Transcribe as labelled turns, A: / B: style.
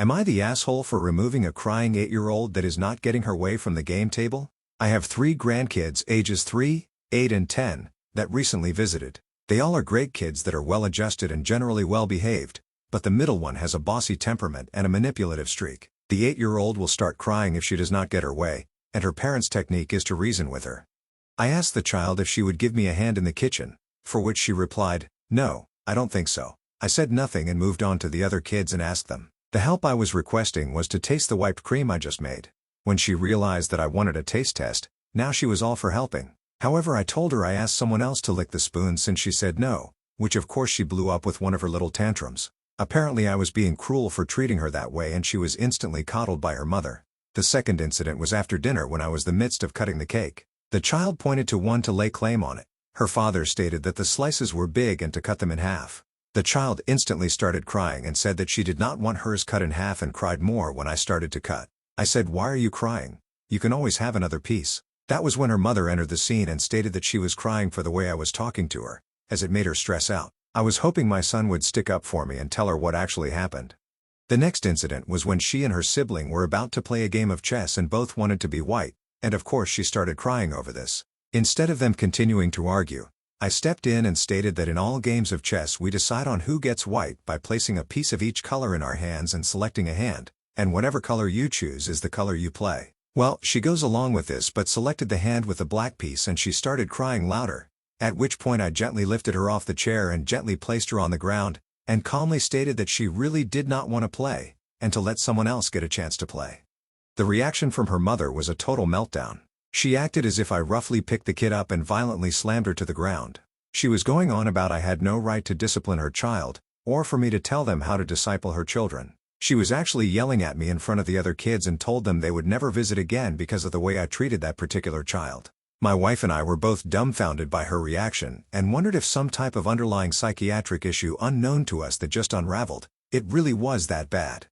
A: Am I the asshole for removing a crying 8-year-old that is not getting her way from the game table? I have 3 grandkids ages 3, 8 and 10, that recently visited. They all are great kids that are well-adjusted and generally well-behaved, but the middle one has a bossy temperament and a manipulative streak. The 8-year-old will start crying if she does not get her way, and her parents' technique is to reason with her. I asked the child if she would give me a hand in the kitchen, for which she replied, "No, I don't think so." I said nothing and moved on to the other kids and asked them. The help I was requesting was to taste the whipped cream I just made. When she realized that I wanted a taste test, now she was all for helping. However, I told her I asked someone else to lick the spoon since she said no, which of course she blew up with one of her little tantrums. Apparently I was being cruel for treating her that way and she was instantly coddled by her mother. The second incident was after dinner when I was in the midst of cutting the cake. The child pointed to one to lay claim on it. Her father stated that the slices were big and to cut them in half. The child instantly started crying and said that she did not want hers cut in half and cried more when I started to cut. I said, "Why are you crying? You can always have another piece." That was when her mother entered the scene and stated that she was crying for the way I was talking to her, as it made her stress out. I was hoping my son would stick up for me and tell her what actually happened. The next incident was when she and her sibling were about to play a game of chess and both wanted to be white, and of course she started crying over this. Instead of them continuing to argue, I stepped in and stated that in all games of chess we decide on who gets white by placing a piece of each color in our hands and selecting a hand, and whatever color you choose is the color you play. Well, she goes along with this but selected the hand with the black piece and she started crying louder, at which point I gently lifted her off the chair and gently placed her on the ground, and calmly stated that she really did not want to play, and to let someone else get a chance to play. The reaction from her mother was a total meltdown. She acted as if I roughly picked the kid up and violently slammed her to the ground. She was going on about I had no right to discipline her child, or for me to tell them how to disciple her children. She was actually yelling at me in front of the other kids and told them they would never visit again because of the way I treated that particular child. My wife and I were both dumbfounded by her reaction and wondered if some type of underlying psychiatric issue unknown to us that just unraveled. It really was that bad.